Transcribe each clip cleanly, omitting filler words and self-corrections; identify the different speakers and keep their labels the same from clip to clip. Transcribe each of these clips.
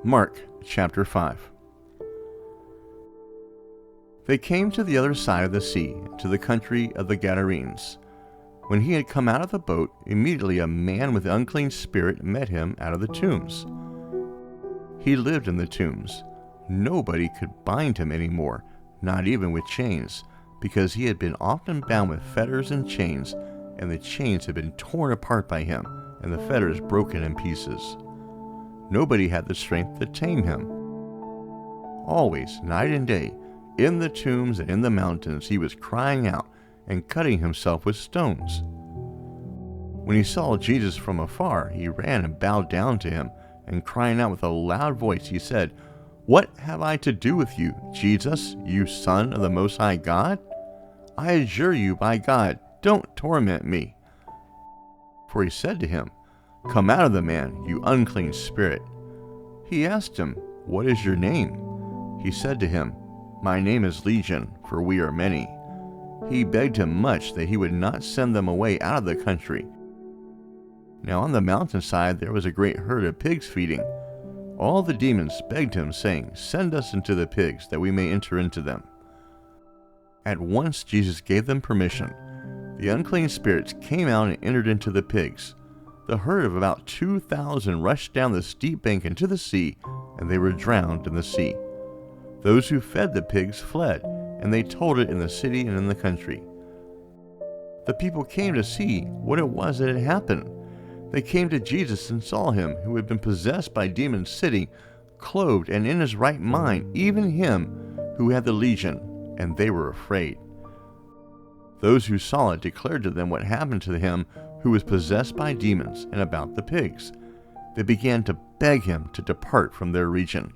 Speaker 1: Mark chapter 5. They came to the other side of the sea, to the country of the Gadarenes. When he had come out of the boat, immediately a man with an unclean spirit met him out of the tombs. He lived in the tombs. Nobody could bind him any more, not even with chains, because he had been often bound with fetters and chains, and the chains had been torn apart by him, and the fetters broken in pieces. Nobody had the strength to tame him. Always, night and day, in the tombs and in the mountains, he was crying out and cutting himself with stones. When he saw Jesus from afar, he ran and bowed down to him, and crying out with a loud voice, he said, "What have I to do with you, Jesus, you Son of the Most High God? I adjure you by God, don't torment me." For he said to him, "Come out of the man, you unclean spirit." He asked him, "What is your name?" He said to him, "My name is Legion, for we are many." He begged him much that he would not send them away out of the country. Now on the mountainside there was a great herd of pigs feeding. All the demons begged him, saying, "Send us into the pigs, that we may enter into them." At once Jesus gave them permission. The unclean spirits came out and entered into the pigs. The herd of about 2,000 rushed down the steep bank into the sea, and they were drowned in the sea. Those who fed the pigs fled, and they told it in the city and in the country. The people came to see what it was that had happened. They came to Jesus and saw him who had been possessed by demons sitting, clothed and in his right mind, even him who had the legion, and they were afraid. Those who saw it declared to them what happened to him who was possessed by demons and about the pigs. They began to beg him to depart from their region.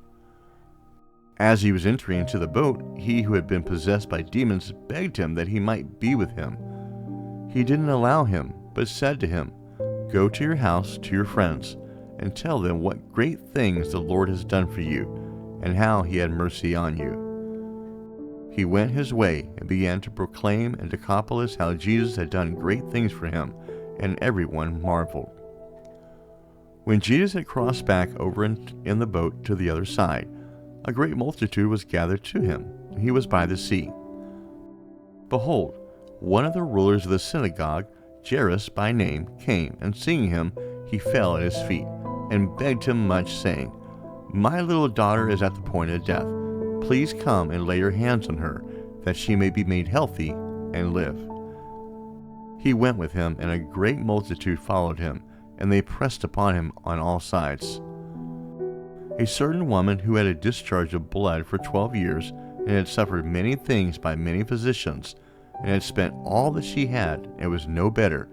Speaker 1: As he was entering into the boat, he who had been possessed by demons begged him that he might be with him. He didn't allow him, but said to him, "Go to your house, to your friends, and tell them what great things the Lord has done for you, and how he had mercy on you." He went his way and began to proclaim in Decapolis how Jesus had done great things for him, and everyone marveled. When Jesus had crossed back over in the boat to the other side, a great multitude was gathered to him, and he was by the sea. Behold, one of the rulers of the synagogue, Jairus by name, came, and seeing him, he fell at his feet, and begged him much, saying, "My little daughter is at the point of death. Please come and lay your hands on her, that she may be made healthy and live." He went with him, and a great multitude followed him, and they pressed upon him on all sides. A certain woman who had a discharge of blood for 12 years, and had suffered many things by many physicians, and had spent all that she had, and was no better,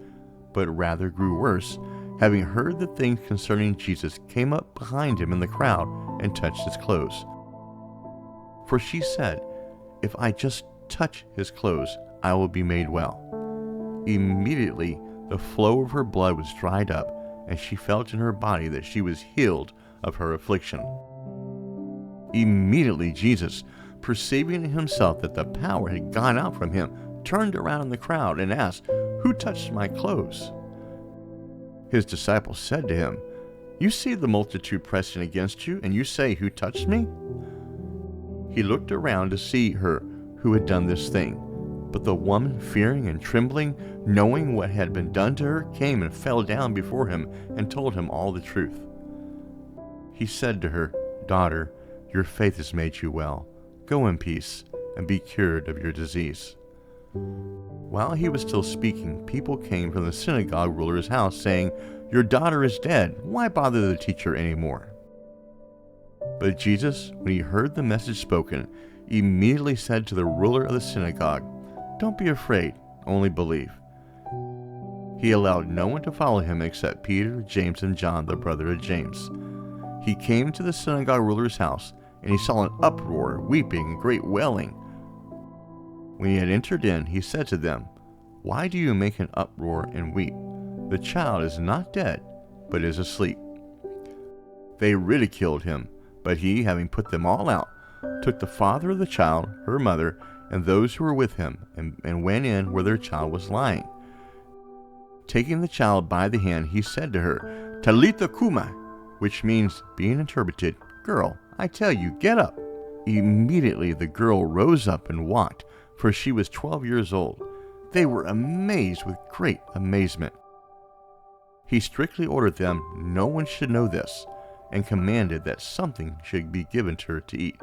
Speaker 1: but rather grew worse, having heard the things concerning Jesus, came up behind him in the crowd, and touched his clothes. For she said, "If I just touch his clothes, I will be made well." Immediately the flow of her blood was dried up, and she felt in her body that she was healed of her affliction. Immediately Jesus, perceiving in himself that the power had gone out from him, turned around in the crowd and asked, "Who touched my clothes?" His disciples said to him, "You see the multitude pressing against you, and you say, 'Who touched me?'" He looked around to see her who had done this thing. But the woman, fearing and trembling, knowing what had been done to her, came and fell down before him and told him all the truth. He said to her, "Daughter, your faith has made you well. Go in peace and be cured of your disease." While he was still speaking, people came from the synagogue ruler's house, saying, "Your daughter is dead. Why bother the teacher anymore?" But Jesus, when he heard the message spoken, immediately said to the ruler of the synagogue, "Don't be afraid, only believe." He allowed no one to follow him except Peter, James, and John, the brother of James. He came to the synagogue ruler's house, and he saw an uproar, weeping, and great wailing. When he had entered in, he said to them, "Why do you make an uproar and weep? The child is not dead, but is asleep." They ridiculed him, but he, having put them all out, took the father of the child, her mother, and those who were with him, and went in where their child was lying. Taking the child by the hand, he said to her, "Talitha Kuma," which means, being interpreted, Girl, I tell you, get up." Immediately the girl rose up and walked, for she was 12 years old. They were amazed with great amazement. He strictly ordered them no one should know this, and commanded that something should be given to her to eat.